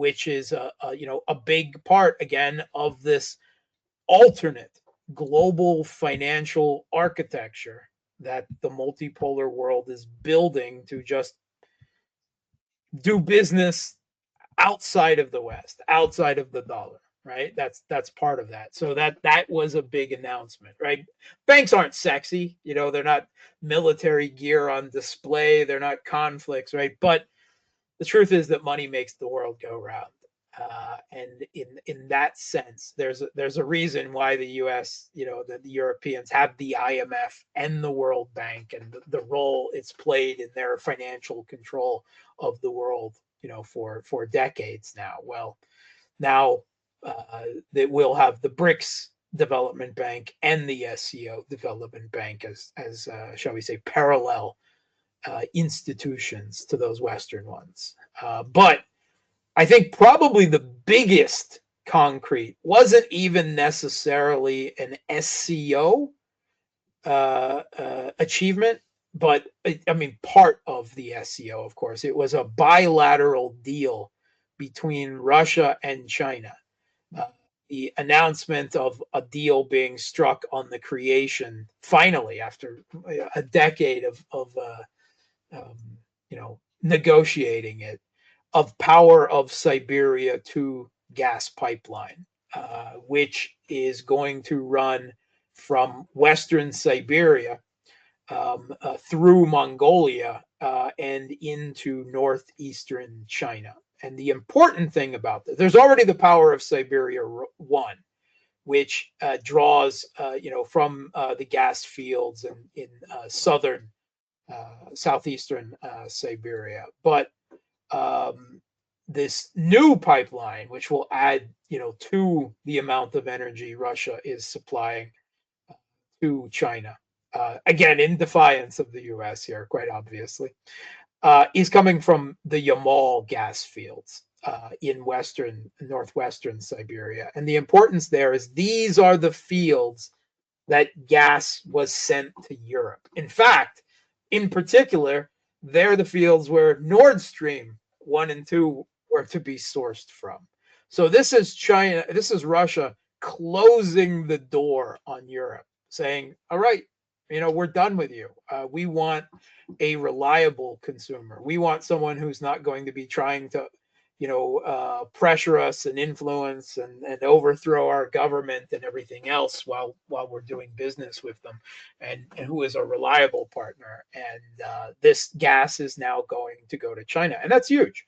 which is a big part again of this alternate global financial architecture that the multipolar world is building to just do business outside of the West, outside of the dollar, right? That's part of that. So that was a big announcement, right? Banks aren't sexy, they're not military gear on display, they're not conflicts, right? But the truth is that money makes the world go round. And in that sense, there's a reason why the U.S., the Europeans have the IMF and the World Bank, and the role it's played in their financial control of the world, for decades now. Well, now that we'll have the BRICS Development Bank and the SCO Development Bank as shall we say, parallel institutions to those Western ones. But I think probably the biggest concrete wasn't even necessarily an SCO achievement, but I mean, part of the SCO, of course. It was a bilateral deal between Russia and China. Uh, the announcement of a deal being struck on the creation, finally, after a decade of um, negotiating it, of Power of Siberia 2 gas pipeline, which is going to run from Western Siberia through Mongolia and into northeastern China. And the important thing about this, there's already the Power of Siberia 1, which draws, from the gas fields in southern, southeastern Siberia. But this new pipeline, which will add, to the amount of energy Russia is supplying to China, again in defiance of the U.S. here, quite obviously, is coming from the Yamal gas fields in northwestern Siberia. And the importance there is these are the fields that gas was sent to Europe. In fact, in particular, they're the fields where Nord Stream 1 and 2 were to be sourced from. So this is China, this is Russia closing the door on Europe, saying, all right, we're done with you. We want a reliable consumer. We want someone who's not going to be trying to, pressure us and influence and overthrow our government and everything else while we're doing business with them, and who is a reliable partner. And this gas is now going to go to China, and that's huge.